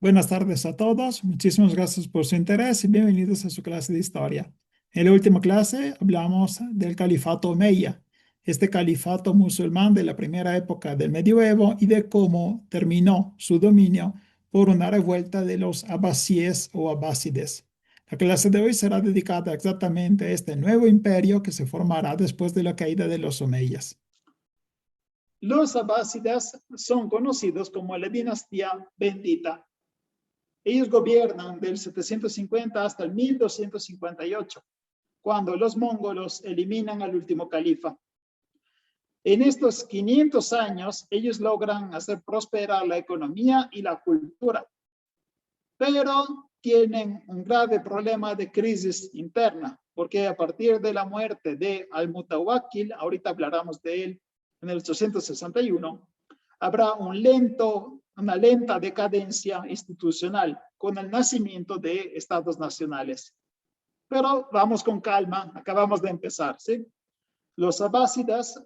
Buenas tardes a todos. Muchísimas gracias por su interés y bienvenidos a su clase de historia. En la última clase hablamos del califato omeya, este califato musulmán de la primera época del medioevo y de cómo terminó su dominio por una revuelta de los abasíes o abásides. La clase de hoy será dedicada exactamente a este nuevo imperio que se formará después de la caída de los omeyas. Los abásidas son conocidos como la dinastía bendita. Ellos gobiernan del 750 hasta el 1258, cuando los mongolos eliminan al último califa. En estos 500 años, ellos logran hacer prosperar la economía y la cultura, pero tienen un grave problema de crisis interna, porque a partir de la muerte de Al-Mutawakkil, ahorita hablaremos de él en el 861, habrá una lenta decadencia institucional con el nacimiento de estados nacionales. Pero vamos con calma, acabamos de empezar, ¿sí? Los abásidas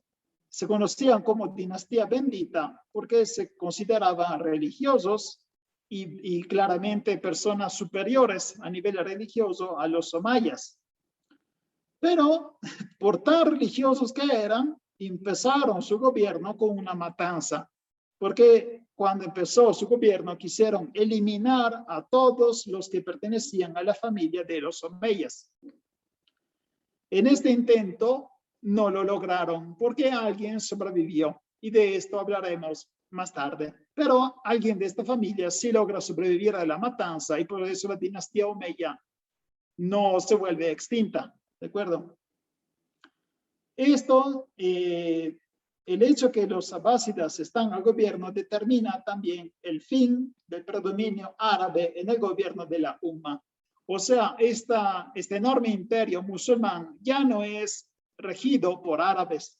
se conocían como dinastía bendita porque se consideraban religiosos y claramente personas superiores a nivel religioso a los omayas. Pero por tan religiosos que eran, empezaron su gobierno con una matanza, porque cuando empezó su gobierno quisieron eliminar a todos los que pertenecían a la familia de los omeyas. En este intento no lo lograron porque alguien sobrevivió y de esto hablaremos más tarde. Pero alguien de esta familia sí logra sobrevivir a la matanza y por eso la dinastía omeya no se vuelve extinta, ¿de acuerdo? Esto, el hecho que los abásidas están al gobierno determina también el fin del predominio árabe en el gobierno de la Umma. O sea, este enorme imperio musulmán ya no es regido por árabes.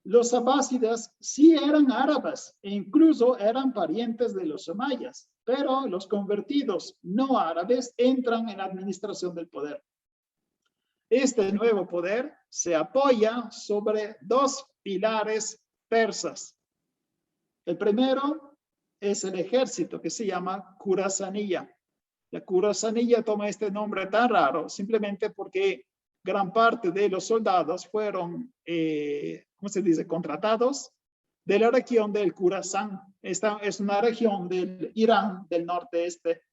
Los abásidas sí eran árabes e incluso eran parientes de los omayas, pero los convertidos no árabes entran en la administración del poder. Este nuevo poder se apoya sobre dos pilares persas. El primero es el ejército que se llama Khurasaniyya. La Khurasaniyya toma este nombre tan raro simplemente porque gran parte de los soldados fueron, ¿cómo se dice?, contratados de la región del Khurasán. Esta es una región del Irán del norte-este.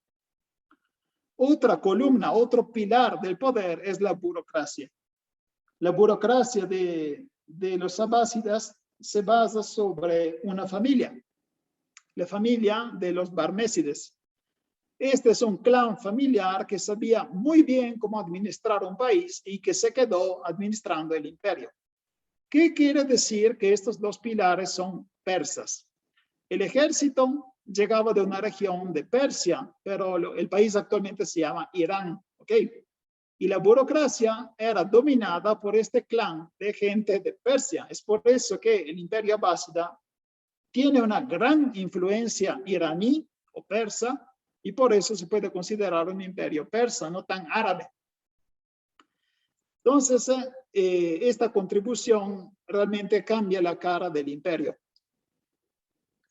Otra columna, otro pilar del poder es la burocracia. La burocracia de los abásidas se basa sobre una familia, la familia de los barmésides. Este es un clan familiar que sabía muy bien cómo administrar un país y que se quedó administrando el imperio. ¿Qué quiere decir que estos dos pilares son persas? El ejército llegaba de una región de Persia, pero el país actualmente se llama Irán, ¿ok? Y la burocracia era dominada por este clan de gente de Persia. Es por eso que el imperio abásida tiene una gran influencia iraní o persa y por eso se puede considerar un imperio persa, no tan árabe. Entonces, esta contribución realmente cambia la cara del imperio.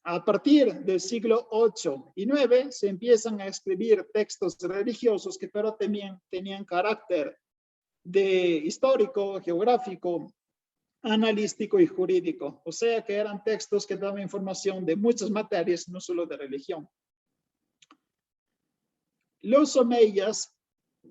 A partir del siglo VIII y IX se empiezan a escribir textos religiosos que pero también tenían carácter de histórico, geográfico, analítico y jurídico. O sea que eran textos que daban información de muchas materias, no solo de religión. Los omeyas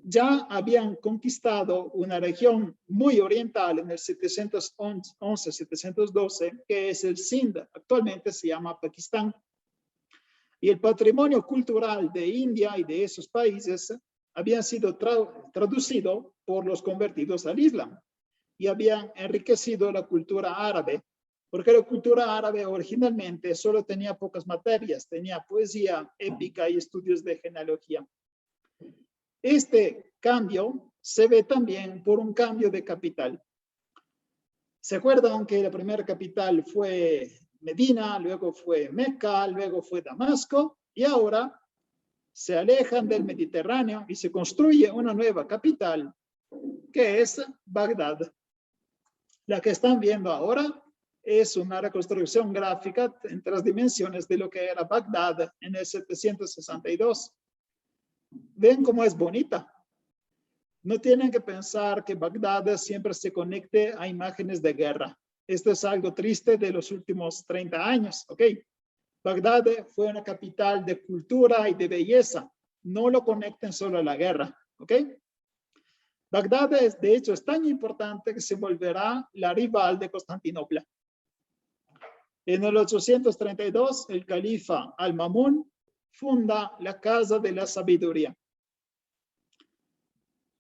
ya habían conquistado una región muy oriental en el 711-712, que es el Sind, actualmente se llama Pakistán. Y el patrimonio cultural de India y de esos países había sido traducido por los convertidos al Islam y habían enriquecido la cultura árabe, porque la cultura árabe originalmente solo tenía pocas materias, tenía poesía, épica y estudios de genealogía. Este cambio se ve también por un cambio de capital. ¿Se acuerdan que la primera capital fue Medina, luego fue Meca, luego fue Damasco y ahora se alejan del Mediterráneo y se construye una nueva capital que es Bagdad. La que están viendo ahora es una reconstrucción gráfica en 3 dimensiones de lo que era Bagdad en el 762. Ven cómo es bonita. No tienen que pensar que Bagdad siempre se conecte a imágenes de guerra. Esto es algo triste de los últimos 30 años, ¿ok? Bagdad fue una capital de cultura y de belleza. No lo conecten solo a la guerra, ¿ok? Bagdad, de hecho, es tan importante que se volverá la rival de Constantinopla. En el 832, el califa Al-Mamun funda la Casa de la Sabiduría,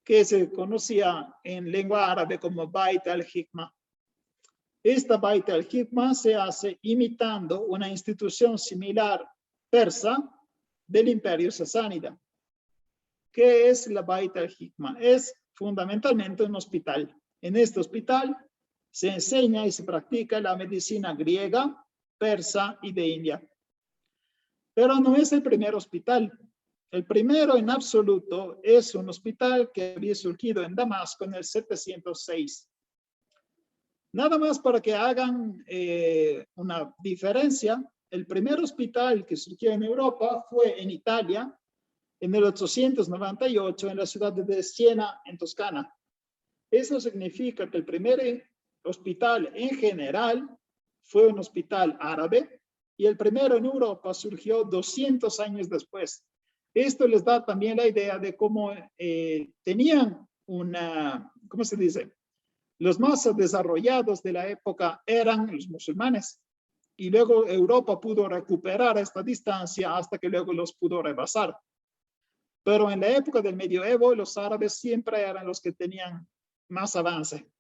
que se conocía en lengua árabe como Bait al-Hikmah. Esta Bait al-Hikmah se hace imitando una institución similar persa del Imperio Sasánida. ¿Qué es la Bait al-Hikmah? Es fundamentalmente un hospital. En este hospital se enseña y se practica la medicina griega, persa y de India. Pero no es el primer hospital. El primero en absoluto es un hospital que había surgido en Damasco en el 706. Nada más para que hagan una diferencia, el primer hospital que surgió en Europa fue en Italia, en el 898, en la ciudad de Siena, en Toscana. Eso significa que el primer hospital en general fue un hospital árabe y el primero en Europa surgió 200 años después. Esto les da también la idea de cómo tenían una, ¿cómo se dice? Los más desarrollados de la época eran los musulmanes y luego Europa pudo recuperar esta distancia hasta que luego los pudo rebasar. Pero en la época del medioevo, los árabes siempre eran los que tenían más avance.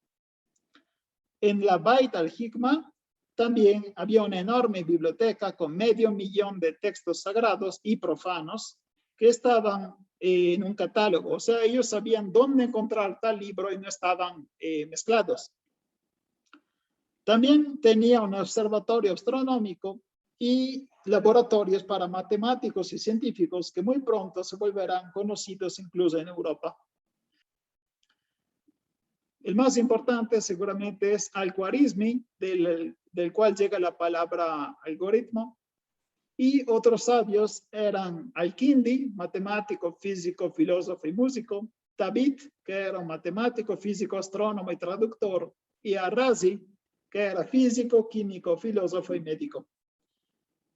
En la Bait al-Hikmah también había una enorme biblioteca con 500,000 de textos sagrados y profanos que estaban en un catálogo. O sea, ellos sabían dónde encontrar tal libro y no estaban mezclados. También tenía un observatorio astronómico y laboratorios para matemáticos y científicos que muy pronto se volverán conocidos incluso en Europa. El más importante seguramente es Al-Khwarizmi, del cual llega la palabra algoritmo, y otros sabios eran Al-Kindi, matemático, físico, filósofo y músico, Tabit, que era un matemático, físico, astrónomo y traductor, y Ar-Razi, que era físico, químico, filósofo y médico.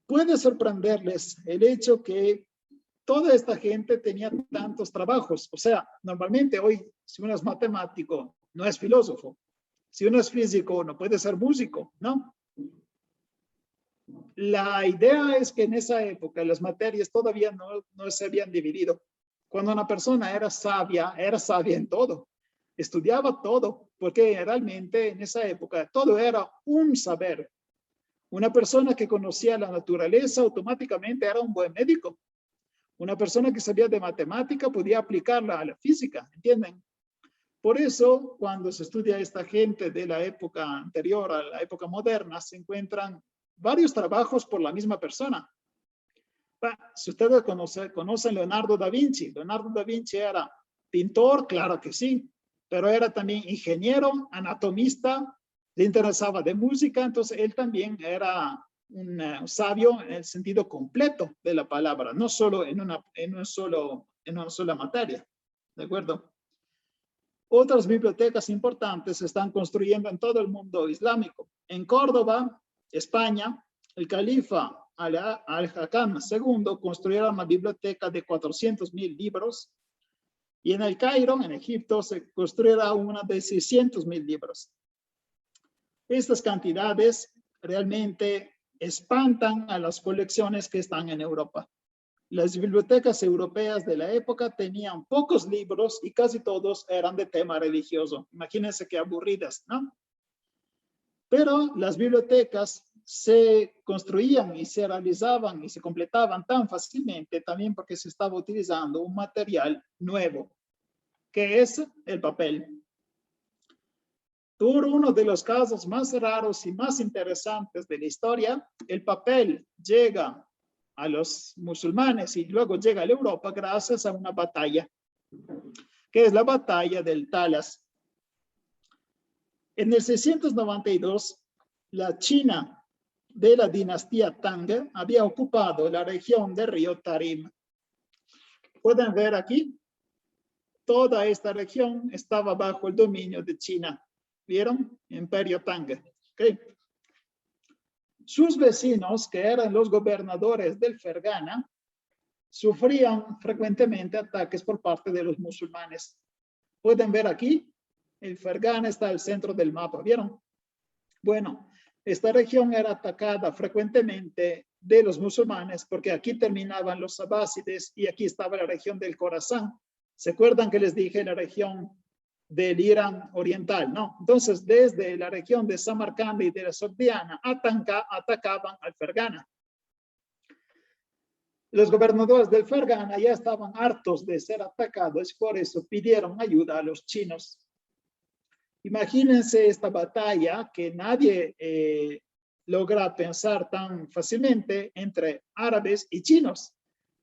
Puede sorprenderles el hecho que toda esta gente tenía tantos trabajos. O sea, normalmente hoy, si uno es matemático, no es filósofo. Si uno es físico, no puede ser músico, ¿no? La idea es que en esa época las materias todavía no se habían dividido. Cuando una persona era sabia en todo. Estudiaba todo, porque realmente en esa época todo era un saber. Una persona que conocía la naturaleza automáticamente era un buen médico. Una persona que sabía de matemática podía aplicarla a la física, ¿entienden? Por eso, cuando se estudia a esta gente de la época anterior a la época moderna, se encuentran varios trabajos por la misma persona. Si ustedes conocen Leonardo da Vinci, Leonardo da Vinci era pintor, claro que sí, pero era también ingeniero, anatomista, le interesaba de música, entonces él también era un sabio en el sentido completo de la palabra, no solo en una sola materia, ¿de acuerdo? Otras bibliotecas importantes se están construyendo en todo el mundo islámico. En Córdoba, España, el califa Al-Hakam II construyó una biblioteca de 400,000 libros y en el Cairo, en Egipto, se construirá una de 600,000 libros. Estas cantidades realmente espantan a las colecciones que están en Europa. Las bibliotecas europeas de la época tenían pocos libros y casi todos eran de tema religioso. Imagínense qué aburridas, ¿no? Pero las bibliotecas se construían y se realizaban y se completaban tan fácilmente también porque se estaba utilizando un material nuevo, que es el papel. Por uno de los casos más raros y más interesantes de la historia, el papel llega a los musulmanes y luego llega a la Europa gracias a una batalla, que es la batalla del Talas. En el 692, la China de la dinastía Tang había ocupado la región del río Tarim. Pueden ver aquí, toda esta región estaba bajo el dominio de China. ¿Vieron? Imperio Tang. ¿Okay? Sus vecinos, que eran los gobernadores del Fergana, sufrían frecuentemente ataques por parte de los musulmanes. Pueden ver aquí, el Fergana está al centro del mapa, ¿vieron? Bueno, esta región era atacada frecuentemente de los musulmanes porque aquí terminaban los abásides y aquí estaba la región del Khorasan. ¿Se acuerdan que les dije la región del Irán oriental? ¿No? Entonces, desde la región de Samarcanda y de la Sogdiana atacaban al Fergana. Los gobernadores del Fergana ya estaban hartos de ser atacados y por eso pidieron ayuda a los chinos. Imagínense esta batalla que nadie logra pensar tan fácilmente entre árabes y chinos.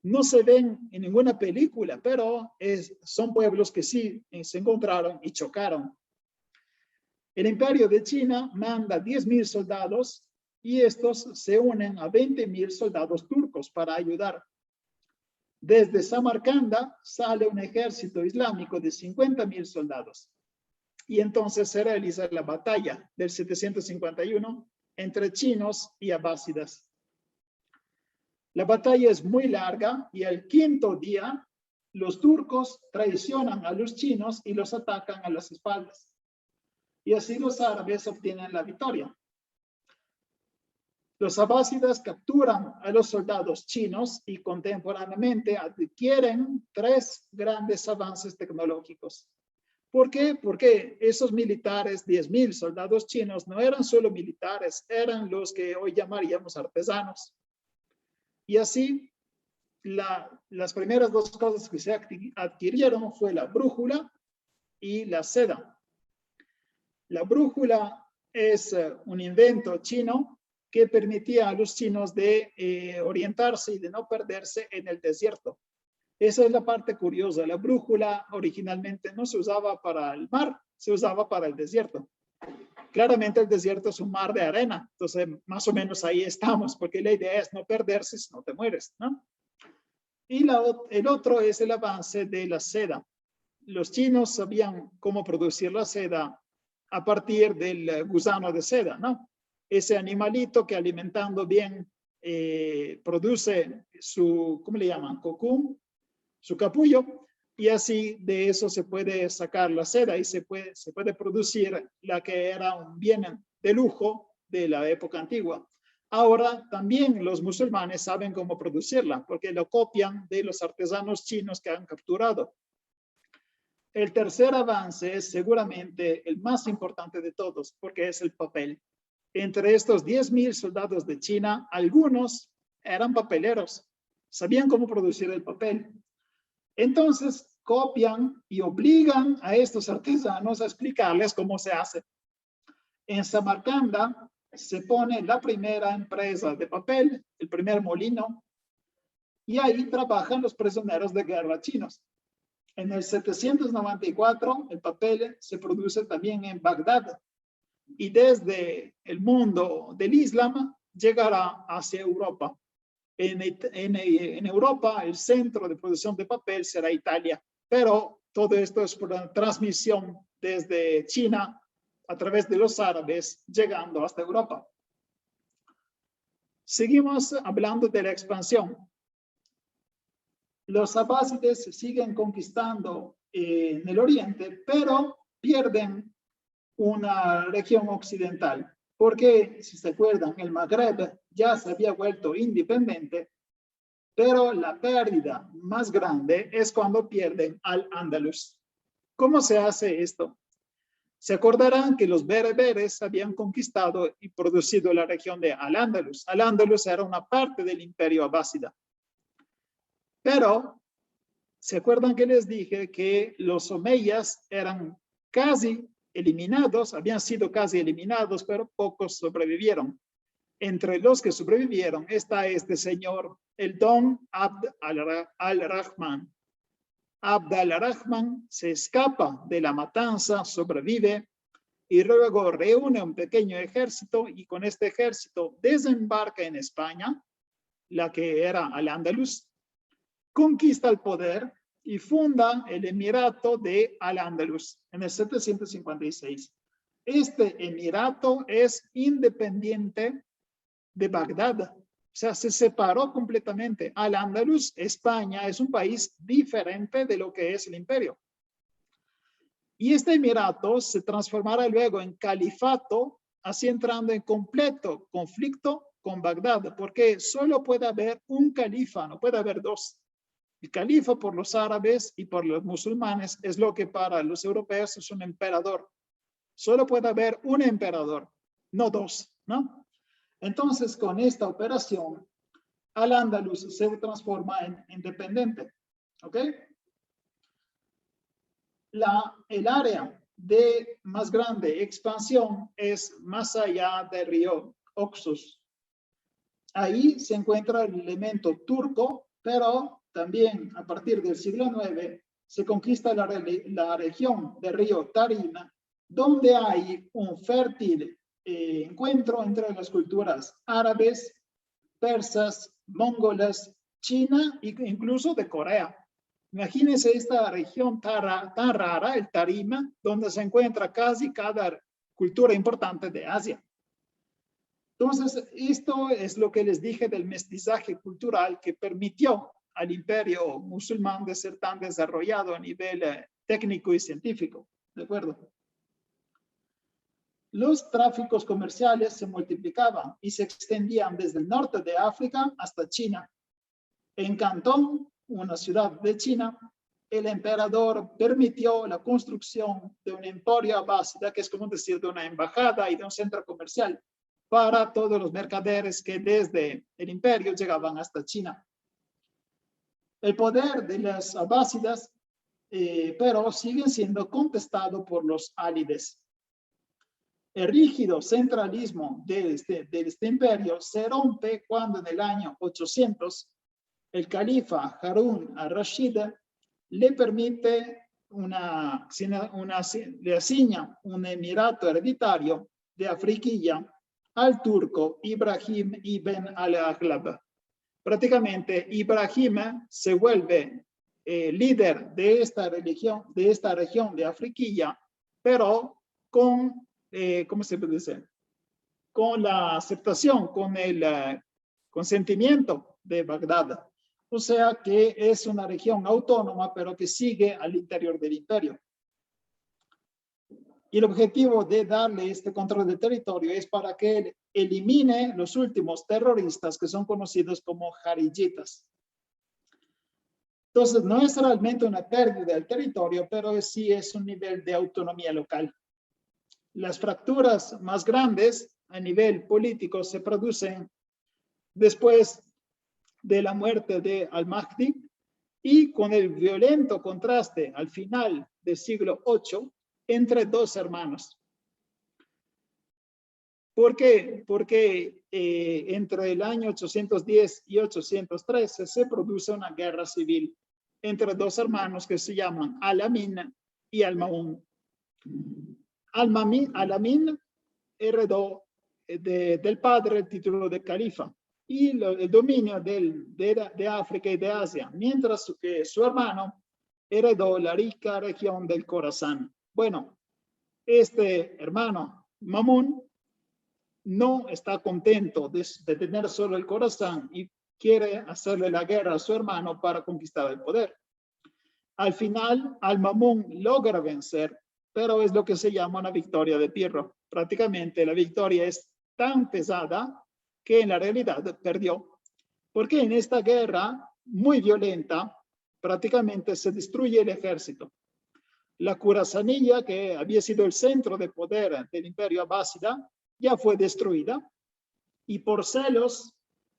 No se ven en ninguna película, pero son pueblos que sí se encontraron y chocaron. El imperio de China manda 10.000 soldados y estos se unen a 20.000 soldados turcos para ayudar. Desde Samarcanda sale un ejército islámico de 50.000 soldados. Y entonces se realiza la batalla del 751 entre chinos y abásidas. La batalla es muy larga y al quinto día los turcos traicionan a los chinos y los atacan a las espaldas. Y así los árabes obtienen la victoria. Los abásidas capturan a los soldados chinos y contemporáneamente adquieren 3 grandes avances tecnológicos. ¿Por qué? Porque esos militares, 10.000 soldados chinos, no eran solo militares, eran los que hoy llamaríamos artesanos. Y así, las primeras 2 cosas que se adquirieron fue la brújula y la seda. La brújula es un invento chino que permitía a los chinos de orientarse y de no perderse en el desierto. Esa es la parte curiosa. La brújula originalmente no se usaba para el mar, se usaba para el desierto. Claramente el desierto es un mar de arena, entonces más o menos ahí estamos, porque la idea es no perderse si no te mueres, ¿no? Y el otro es el avance de la seda. Los chinos sabían cómo producir la seda a partir del gusano de seda, ¿no? Ese animalito que alimentando bien produce su, ¿cómo le llaman? Cocún, su capullo, y así de eso se puede sacar la seda y se puede producir la que era un bien de lujo de la época antigua. Ahora también los musulmanes saben cómo producirla porque lo copian de los artesanos chinos que han capturado. El tercer avance es seguramente el más importante de todos porque es el papel. Entre estos 10.000 soldados de China, algunos eran papeleros, sabían cómo producir el papel. Entonces copian y obligan a estos artesanos a explicarles cómo se hace. En Samarcanda se pone la primera empresa de papel, el primer molino, y ahí trabajan los prisioneros de guerra chinos. En el 794 el papel se produce también en Bagdad y desde el mundo del Islam llegará hacia Europa. En Europa, el centro de producción de papel será Italia, pero todo esto es por la transmisión desde China a través de los árabes llegando hasta Europa. Seguimos hablando de la expansión. Los abásides siguen conquistando en el oriente, pero pierden una región occidental. Porque, si se acuerdan, el Magreb ya se había vuelto independiente, pero la pérdida más grande es cuando pierden Al-Ándalus. ¿Cómo se hace esto? Se acordarán que los bereberes habían conquistado y producido la región de Al-Ándalus. Al-Ándalus era una parte del imperio abásida. Pero, ¿se acuerdan que les dije que los omeyas eran casi eliminados, habían sido casi eliminados, pero pocos sobrevivieron? Entre los que sobrevivieron está este señor, el Don Abd al-Rahman. Abd al-Rahman se escapa de la matanza, sobrevive y luego reúne un pequeño ejército y con este ejército desembarca en España, la que era Al-Ándalus, conquista el poder y funda el Emirato de Al-Ándalus en el 756. Este emirato es independiente de Bagdad, o sea, se separó completamente. Al-Ándalus, España, es un país diferente de lo que es el imperio. Y este emirato se transformará luego en califato, así entrando en completo conflicto con Bagdad, porque solo puede haber un califa, no puede haber dos. El califa por los árabes y por los musulmanes es lo que para los europeos es un emperador. Solo puede haber un emperador, no dos, ¿no? Entonces, con esta operación, Al-Ándalus se transforma en independiente, ¿ok? El área de más grande expansión es más allá del río Oxus. Ahí se encuentra el elemento turco, pero también a partir del siglo IX se conquista la región del río Tarima, donde hay un fértil encuentro entre las culturas árabes, persas, mongolas, China e incluso de Corea. Imagínense esta región tan rara, el Tarima, donde se encuentra casi cada cultura importante de Asia. Entonces, esto es lo que les dije del mestizaje cultural que permitió al imperio musulmán de ser tan desarrollado a nivel técnico y científico. ¿De acuerdo? Los tráficos comerciales se multiplicaban y se extendían desde el norte de África hasta China. En Cantón, una ciudad de China, el emperador permitió la construcción de un emporio abásida, que es como decir de una embajada y de un centro comercial, para todos los mercaderes que desde el imperio llegaban hasta China. El poder de las abásidas, pero siguen siendo contestado por los álides. El rígido centralismo de este imperio se rompe cuando en el año 800 el califa Harún al-Rashid le permite le asigna un emirato hereditario de Afriquilla al turco Ibrahim ibn al-Aghlab. Prácticamente Ibrahim se vuelve líder de esta región de Afriquilla, pero con, ¿cómo se puede decir? Con la aceptación, con el consentimiento de Bagdad. O sea que es una región autónoma, pero que sigue al interior del imperio. Y el objetivo de darle este control de territorio es para que él elimine los últimos terroristas que son conocidos como jariyitas. Entonces, no es realmente una pérdida del territorio, pero sí es un nivel de autonomía local. Las fracturas más grandes a nivel político se producen después de la muerte de Al-Mahdi y con el violento contraste al final del siglo VIII entre dos hermanos. ¿Por qué? Porque entre el año 810 y 813 se produce una guerra civil entre dos hermanos que se llaman Al-Amin y Al-Ma'mun. Al-Amin heredó del padre el título de califa y el dominio de África y de Asia, mientras que su hermano heredó la rica región del Khorasan. Bueno, este hermano, Ma'mun, no está contento de tener solo el Khorasan y quiere hacerle la guerra a su hermano para conquistar el poder. Al final, Al-Ma'mun logra vencer, pero es lo que se llama una victoria de Pirro. Prácticamente la victoria es tan pesada que en la realidad perdió. Porque en esta guerra muy violenta, prácticamente se destruye el ejército. La Khurasanilla, que había sido el centro de poder del imperio abásida, ya fue destruida. Y por celos,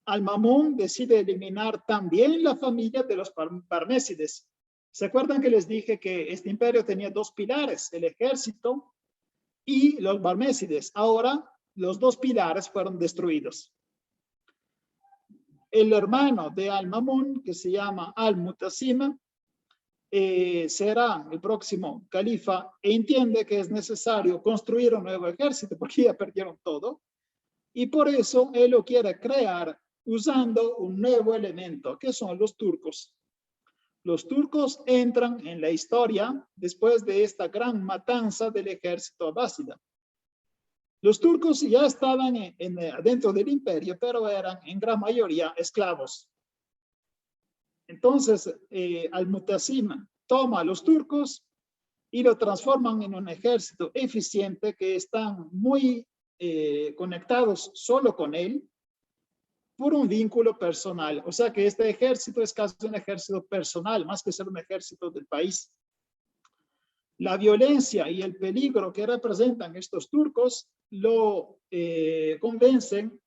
Al-Ma'mun decide eliminar también la familia de los Barmésides. ¿Se acuerdan que les dije que este imperio tenía dos pilares, el ejército y los Barmésides? Ahora los dos pilares fueron destruidos. El hermano de Al-Ma'mun, que se llama Al-Mutasim, será el próximo califa e entiende que es necesario construir un nuevo ejército porque ya perdieron todo. Y por eso él lo quiere crear usando un nuevo elemento, que son los turcos. Los turcos entran en la historia después de esta gran matanza del ejército abásida. Los turcos ya estaban dentro del imperio, pero eran en gran mayoría esclavos. Entonces, Al-Mutasim toma a los turcos y lo transforman en un ejército eficiente que están muy conectados solo con él por un vínculo personal. O sea que este ejército es casi un ejército personal, más que ser un ejército del país. La violencia y el peligro que representan estos turcos lo convencen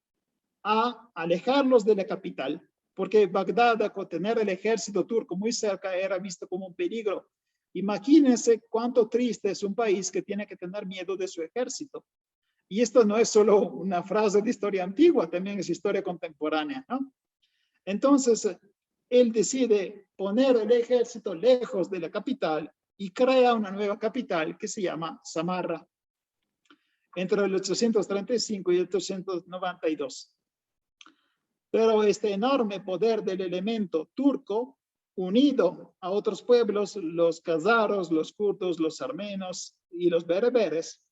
a alejarlos de la capital, porque Bagdad, con tener el ejército turco muy cerca, era visto como un peligro. Imagínense cuánto triste es un país que tiene que tener miedo de su ejército. Y esto no es solo una frase de historia antigua, también es historia contemporánea, ¿no? Entonces, él decide poner el ejército lejos de la capital y crea una nueva capital que se llama Samarra, entre el 835 y el 892. Pero este enorme poder del elemento turco, unido a otros pueblos, los khazaros, los kurdos, los armenos y los bereberes,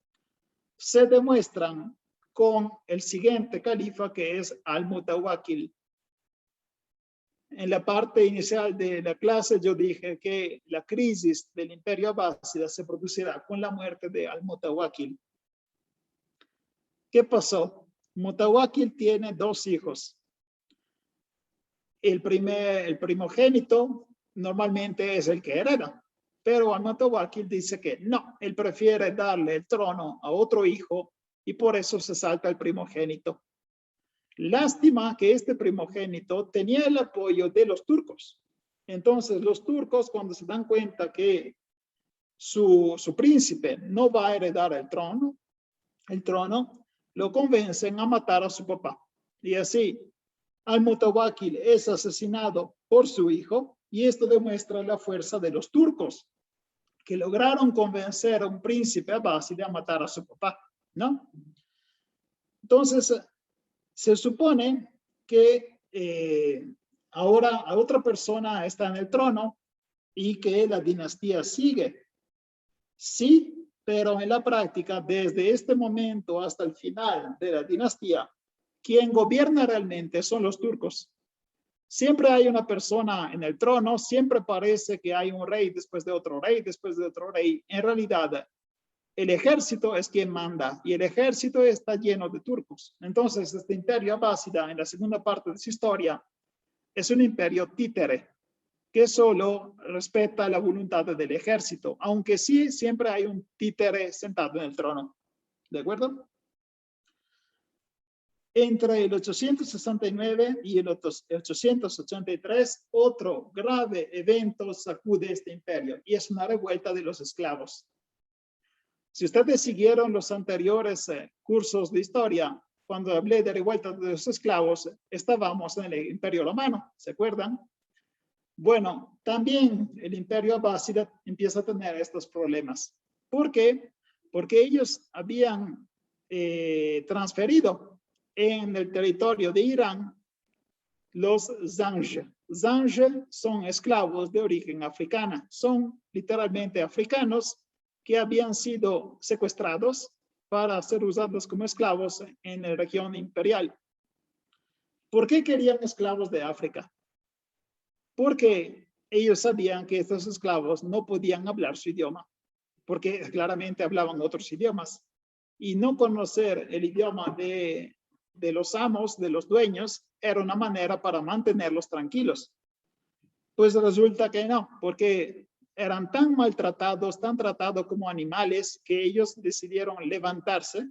se demuestran con el siguiente califa, que es Al-Mutawakkil. En la parte inicial de la clase yo dije que la crisis del imperio abásida se producirá con la muerte de Al-Mutawakkil. ¿Qué pasó? Mutawakkil tiene dos hijos. El primogénito normalmente es el que hereda, pero Al-Mutawakkil dice que no, él prefiere darle el trono a otro hijo y por eso se salta el primogénito. Lástima que este primogénito tenía el apoyo de los turcos. Entonces los turcos, cuando se dan cuenta que su príncipe no va a heredar el trono, lo convencen a matar a su papá. Y así Al-Mutawakkil es asesinado por su hijo, y esto demuestra la fuerza de los turcos, que lograron convencer a un príncipe abáside a matar a su papá, ¿no? Entonces, se supone que ahora a otra persona está en el trono y que la dinastía sigue. Sí, pero en la práctica, desde este momento hasta el final de la dinastía, quien gobierna realmente son los turcos. Siempre hay una persona en el trono, siempre parece que hay un rey después de otro rey, después de otro rey. En realidad, el ejército es quien manda y el ejército está lleno de turcos. Entonces, este imperio abásida, en la segunda parte de su historia, es un imperio títere que solo respeta la voluntad del ejército, aunque sí siempre hay un títere sentado en el trono. ¿De acuerdo? Entre el 869 y el 883, otro grave evento sacude este imperio y es una revuelta de los esclavos. Si ustedes siguieron los anteriores cursos de historia, cuando hablé de revuelta de los esclavos, estábamos en el Imperio Romano, ¿se acuerdan? Bueno, también el Imperio Abásida empieza a tener estos problemas. ¿Por qué? Porque ellos habían transferido en el territorio de Irán los zanj. Zanj son esclavos de origen africana, son literalmente africanos que habían sido secuestrados para ser usados como esclavos en la región imperial. ¿Por qué querían esclavos de África? Porque ellos sabían que estos esclavos no podían hablar su idioma, porque claramente hablaban otros idiomas. Y no conocer el idioma de los amos, de los dueños, era una manera para mantenerlos tranquilos. Pues resulta que no, porque eran tan maltratados, tan tratados como animales, que ellos decidieron levantarse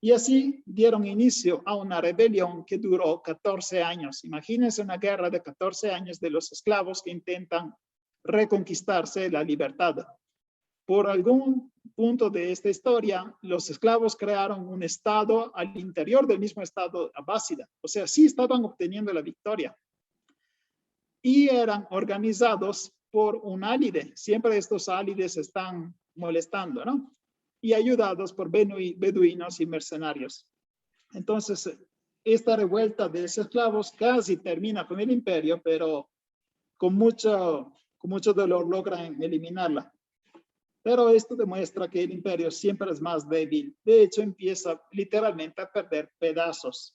y así dieron inicio a una rebelión que duró 14 años. Imagínense una guerra de 14 años de los esclavos que intentan reconquistarse la libertad. Por algún punto de esta historia, los esclavos crearon un estado al interior del mismo estado abásida. O sea, sí estaban obteniendo la victoria. Y eran organizados por un álide. Siempre estos álides están molestando, ¿no? Y ayudados por beduinos y mercenarios. Entonces, esta revuelta de los esclavos casi termina con el imperio, pero con mucho dolor logran eliminarla. Pero esto demuestra que el imperio siempre es más débil. De hecho, empieza literalmente a perder pedazos.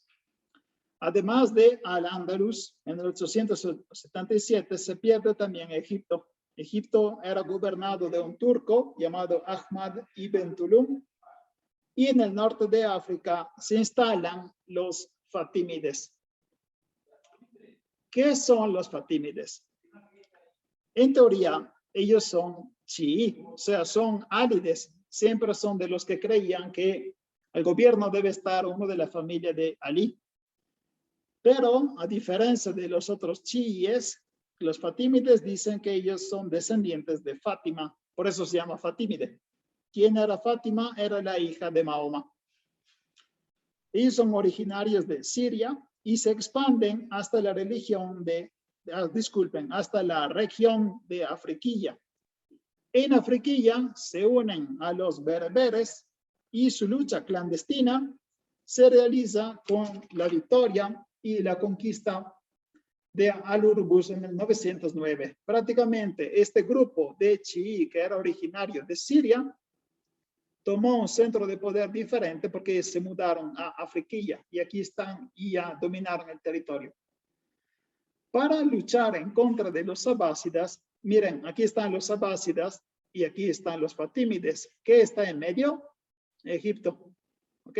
Además de Al-Ándalus, en el 877 se pierde también Egipto. Egipto era gobernado de un turco llamado Ahmad ibn Tulum. Y en el norte de África se instalan los fatímides. ¿Qué son los fatímides? En teoría, ellos son chií, o sea, son álides. Siempre son de los que creían que el gobierno debe estar uno de la familia de Ali. Pero, a diferencia de los otros chiíes, los fatímides dicen que ellos son descendientes de Fátima. Por eso se llama fatímide. ¿Quién era Fátima? Era la hija de Mahoma. Ellos son originarios de Siria y se expanden hasta la hasta la región de Afriquilla. En Afriquilla se unen a los bereberes y su lucha clandestina se realiza con la victoria y la conquista de Al-Urbuz en el 909. Prácticamente este grupo de chií que era originario de Siria tomó un centro de poder diferente porque se mudaron a Afriquilla y aquí están y ya dominaron el territorio. Para luchar en contra de los abásidas, miren, aquí están los abásidas y aquí están los fatímides. ¿Qué está en medio? Egipto. ¿Ok?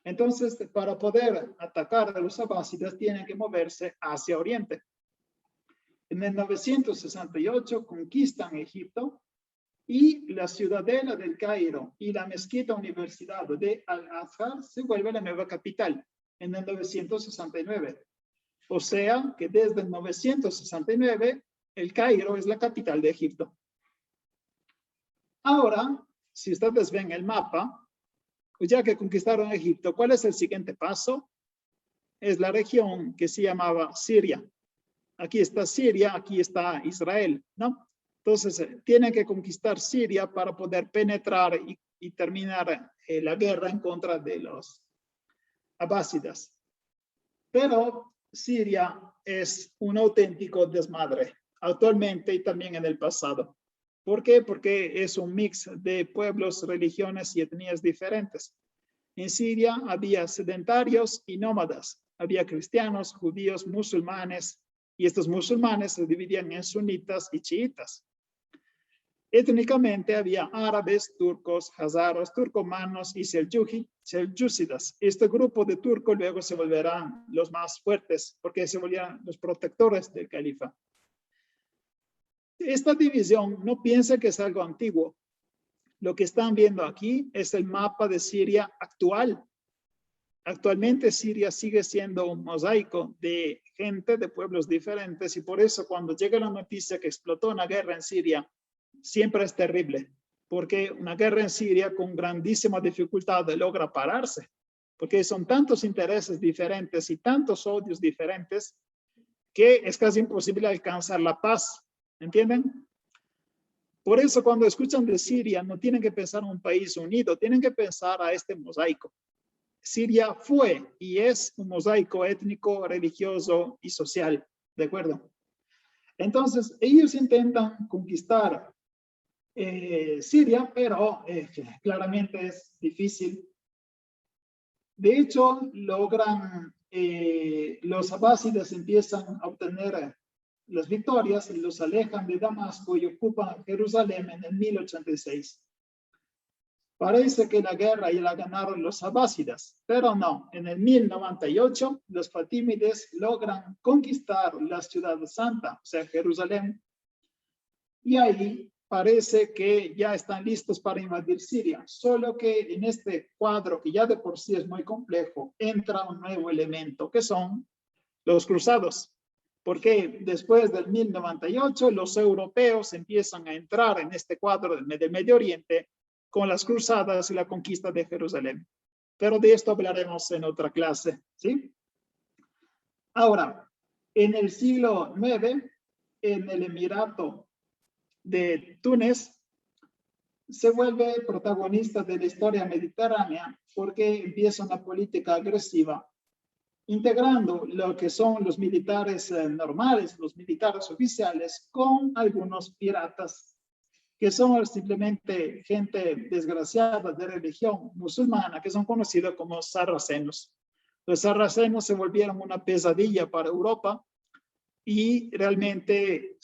Entonces, para poder atacar a los abásidas, tienen que moverse hacia Oriente. En el 968 conquistan Egipto y la ciudadela del Cairo y la mezquita universidad de Al-Azhar se vuelve la nueva capital en el 969. O sea que desde el 969 el Cairo es la capital de Egipto. Ahora, si ustedes ven el mapa, ya que conquistaron Egipto, ¿cuál es el siguiente paso? Es la región que se llamaba Siria. Aquí está Siria, aquí está Israel, ¿no? Entonces, tienen que conquistar Siria para poder penetrar y terminar la guerra en contra de los abásidas. Pero Siria es un auténtico desmadre, actualmente y también en el pasado. ¿Por qué? Porque es un mix de pueblos, religiones y etnias diferentes. En Siria había sedentarios y nómadas. Había cristianos, judíos, musulmanes, y estos musulmanes se dividían en sunitas y chiitas. Étnicamente había árabes, turcos, hazaros, turcomanos y seljúcidas. Este grupo de turcos luego se volverán los más fuertes porque se volvían los protectores del califa. Esta división no piensa que es algo antiguo. Lo que están viendo aquí es el mapa de Siria actual. Actualmente Siria sigue siendo un mosaico de gente de pueblos diferentes y por eso cuando llega la noticia que explotó una guerra en Siria, siempre es terrible, porque una guerra en Siria con grandísima dificultad logra pararse, porque son tantos intereses diferentes y tantos odios diferentes que es casi imposible alcanzar la paz, ¿entienden? Por eso cuando escuchan de Siria no tienen que pensar en un país unido, tienen que pensar a este mosaico. Siria fue y es un mosaico étnico, religioso y social, ¿de acuerdo? Entonces ellos intentan conquistar Siria, pero claramente es difícil. De hecho, los abásidas empiezan a obtener las victorias y los alejan de Damasco y ocupan Jerusalén en el 1086. Parece que la guerra ya la ganaron los abásidas, pero no. En el 1098, los fatímides logran conquistar la ciudad santa, o sea, Jerusalén, y ahí parece que ya están listos para invadir Siria, solo que en este cuadro, que ya de por sí es muy complejo, entra un nuevo elemento, que son los cruzados. Porque después del 1098, los europeos empiezan a entrar en este cuadro del Medio Oriente con las cruzadas y la conquista de Jerusalén. Pero de esto hablaremos en otra clase, ¿sí? Ahora, en el siglo IX, en el Emirato de Túnez, se vuelve protagonista de la historia mediterránea porque empieza una política agresiva, integrando lo que son los militares normales, los militares oficiales, con algunos piratas, que son simplemente gente desgraciada de religión musulmana, que son conocidos como sarracenos. Los sarracenos se volvieron una pesadilla para Europa y realmente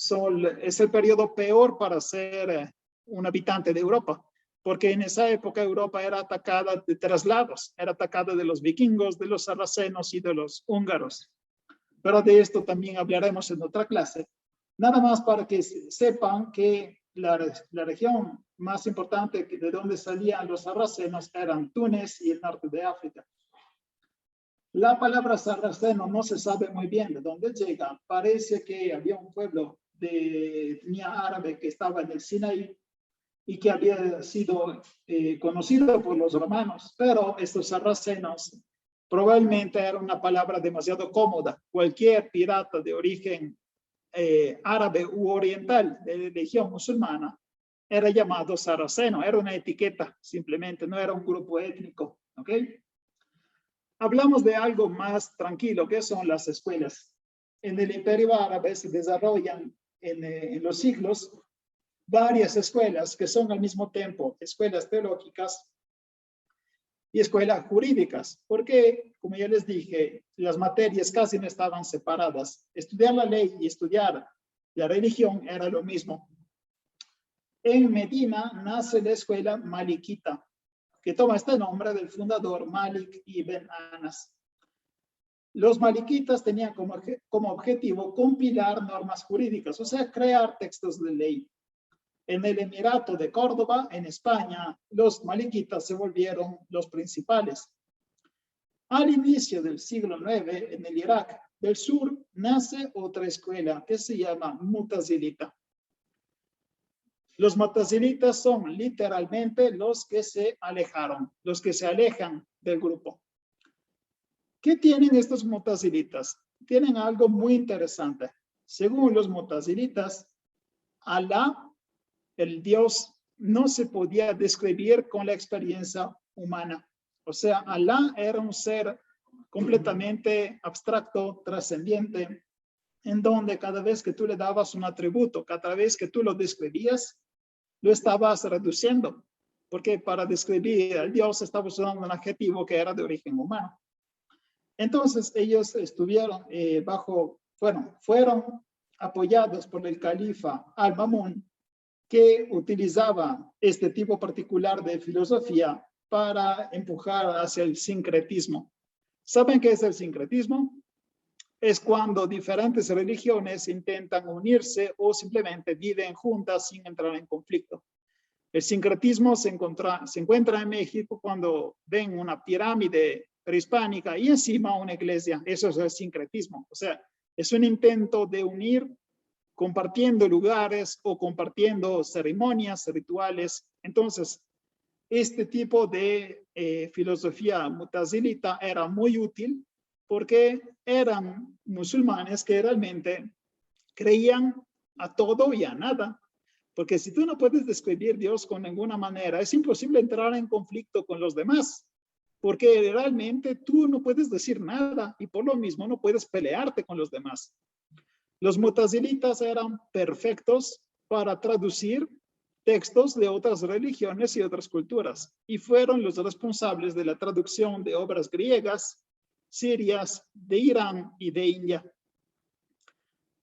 es el periodo peor para ser un habitante de Europa, porque en esa época Europa era atacada de traslados, era atacada de los vikingos, de los sarracenos y de los húngaros. Pero de esto también hablaremos en otra clase. Nada más para que sepan que la región más importante de donde salían los sarracenos eran Túnez y el norte de África. La palabra sarraceno no se sabe muy bien de dónde llega. Parece que había un pueblo de etnia árabe que estaba en el Sinaí y que había sido conocido por los romanos, pero estos sarracenos probablemente era una palabra demasiado cómoda. Cualquier pirata de origen árabe u oriental de religión musulmana era llamado sarraceno, era una etiqueta simplemente, no era un grupo étnico, ¿ok? Hablamos de algo más tranquilo, que son las escuelas. En el Imperio Árabe se desarrollan en los siglos varias escuelas que son al mismo tiempo escuelas teológicas y escuelas jurídicas, porque, como ya les dije, las materias casi no estaban separadas. Estudiar la ley y estudiar la religión era lo mismo. En Medina nace la escuela malikita, que toma este nombre del fundador Malik ibn Anas. Los malikitas tenían como objetivo compilar normas jurídicas, o sea, crear textos de ley. En el Emirato de Córdoba, en España, los malikitas se volvieron los principales. Al inicio del siglo IX, en el Irak del sur, nace otra escuela que se llama Mutazilita. Los mutazilitas son literalmente los que se alejaron, los que se alejan del grupo. ¿Qué tienen estos mutazilitas? Tienen algo muy interesante. Según los mutazilitas, Alá, el Dios, no se podía describir con la experiencia humana. O sea, Alá era un ser completamente abstracto, trascendiente, en donde cada vez que tú le dabas un atributo, cada vez que tú lo describías, lo estabas reduciendo. Porque para describir al Dios estaba usando un adjetivo que era de origen humano. Entonces ellos estuvieron fueron apoyados por el califa Al-Mamun, que utilizaba este tipo particular de filosofía para empujar hacia el sincretismo. ¿Saben qué es el sincretismo? Es cuando diferentes religiones intentan unirse o simplemente viven juntas sin entrar en conflicto. El sincretismo se encuentra en México cuando ven una pirámide prehispánica y encima una iglesia. Eso es el sincretismo. O sea, es un intento de unir compartiendo lugares o compartiendo ceremonias, rituales. Entonces, este tipo de filosofía mutazilita era muy útil porque eran musulmanes que realmente creían a todo y a nada. Porque si tú no puedes describir Dios con ninguna manera, es imposible entrar en conflicto con los demás. Porque realmente tú no puedes decir nada y por lo mismo no puedes pelearte con los demás. Los mutazilitas eran perfectos para traducir textos de otras religiones y otras culturas y fueron los responsables de la traducción de obras griegas, sirias, de Irán y de India.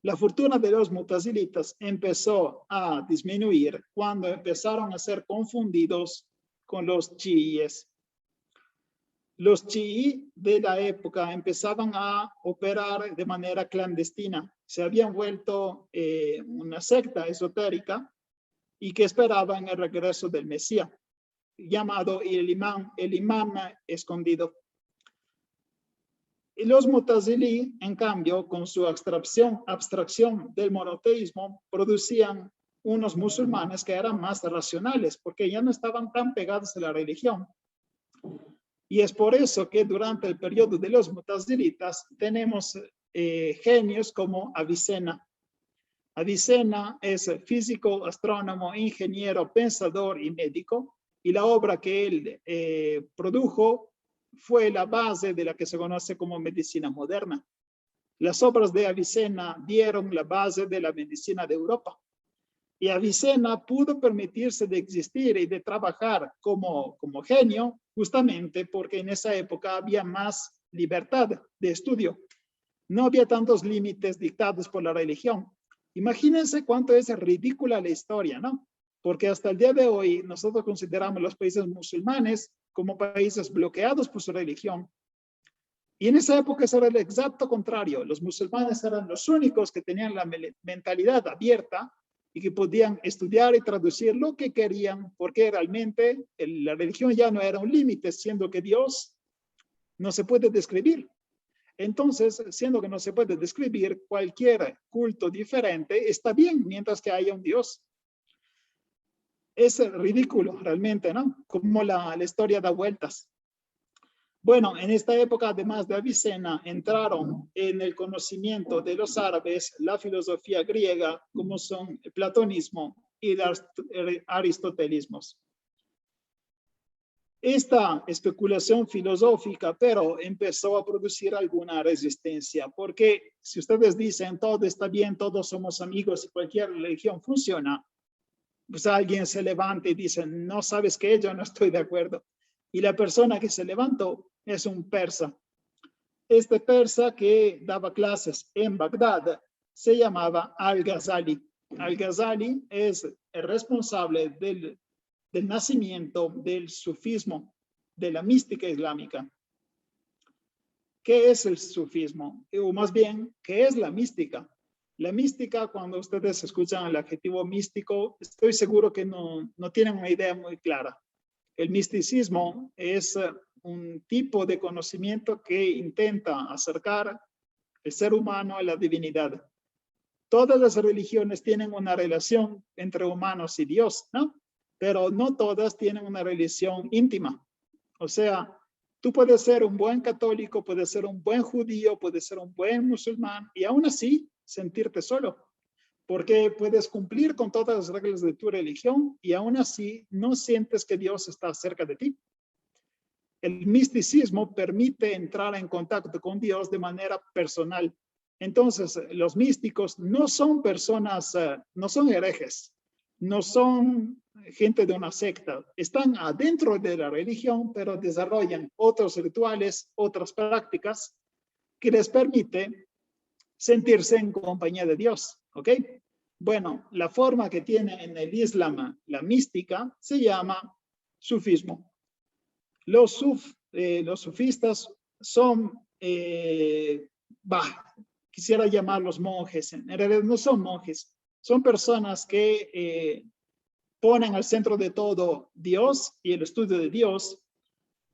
La fortuna de los mutazilitas empezó a disminuir cuando empezaron a ser confundidos con los chiíes. Los chií de la época empezaban a operar de manera clandestina. Se habían vuelto una secta esotérica y que esperaban el regreso del Mesías, llamado el imán escondido. Y los mutazilí, en cambio, con su abstracción del monoteísmo, producían unos musulmanes que eran más racionales, porque ya no estaban tan pegados a la religión. Y es por eso que durante el periodo de los mutazilitas tenemos genios como Avicena. Avicena es físico, astrónomo, ingeniero, pensador y médico, y la obra que él produjo fue la base de la que se conoce como medicina moderna. Las obras de Avicena dieron la base de la medicina de Europa. Y Avicena pudo permitirse de existir y de trabajar como genio justamente porque en esa época había más libertad de estudio. No había tantos límites dictados por la religión. Imagínense cuánto es ridícula la historia, ¿no? Porque hasta el día de hoy nosotros consideramos los países musulmanes como países bloqueados por su religión. Y en esa época eso era el exacto contrario. Los musulmanes eran los únicos que tenían la mentalidad abierta y que podían estudiar y traducir lo que querían, porque realmente la religión ya no era un límite, siendo que Dios no se puede describir. Entonces, siendo que no se puede describir, cualquier culto diferente está bien mientras que haya un Dios. Es ridículo realmente, ¿no? Como la historia da vueltas. Bueno, en esta época, además de Avicena, entraron en el conocimiento de los árabes la filosofía griega, como son el platonismo y el aristotelismo. Esta especulación filosófica, pero empezó a producir alguna resistencia, porque si ustedes dicen todo está bien, todos somos amigos y cualquier religión funciona, pues alguien se levanta y dice, no, ¿sabes qué? Yo no estoy de acuerdo. Y la persona que se levantó es un persa. Este persa que daba clases en Bagdad se llamaba Al-Ghazali. Al-Ghazali es el responsable del nacimiento del sufismo, de la mística islámica. ¿Qué es el sufismo? O más bien, ¿qué es la mística? La mística, cuando ustedes escuchan el adjetivo místico, estoy seguro que no tienen una idea muy clara. El misticismo es un tipo de conocimiento que intenta acercar el ser humano a la divinidad. Todas las religiones tienen una relación entre humanos y Dios, ¿no? Pero no todas tienen una relación íntima. O sea, tú puedes ser un buen católico, puedes ser un buen judío, puedes ser un buen musulmán y aún así sentirte solo. Porque puedes cumplir con todas las reglas de tu religión y aún así no sientes que Dios está cerca de ti. El misticismo permite entrar en contacto con Dios de manera personal. Entonces, los místicos no son personas, no son herejes, no son gente de una secta. Están adentro de la religión, pero desarrollan otros rituales, otras prácticas que les permite sentirse en compañía de Dios. ¿Ok? Bueno, la forma que tiene en el Islam la mística se llama sufismo. Los sufistas son, quisiera llamarlos monjes, en realidad no son monjes, son personas que ponen al centro de todo Dios y el estudio de Dios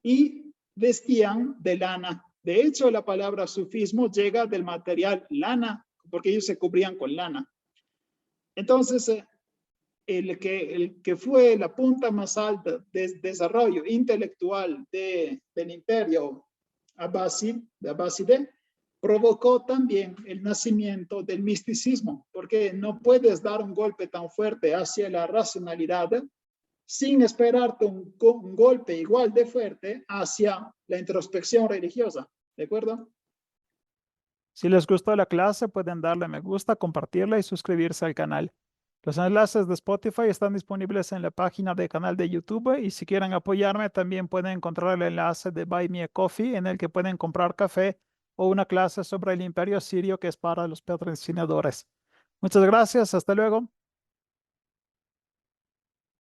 y vestían de lana. De hecho, la palabra sufismo llega del material lana, porque ellos se cubrían con lana. Entonces, el que fue la punta más alta de desarrollo intelectual del imperio abáside, provocó también el nacimiento del misticismo, porque no puedes dar un golpe tan fuerte hacia la racionalidad sin esperarte un golpe igual de fuerte hacia la introspección religiosa. ¿De acuerdo? Si les gustó la clase, pueden darle me gusta, compartirla y suscribirse al canal. Los enlaces de Spotify están disponibles en la página del canal de YouTube y si quieren apoyarme también pueden encontrar el enlace de Buy Me a Coffee en el que pueden comprar café o una clase sobre el imperio sirio que es para los patrocinadores. Muchas gracias, hasta luego.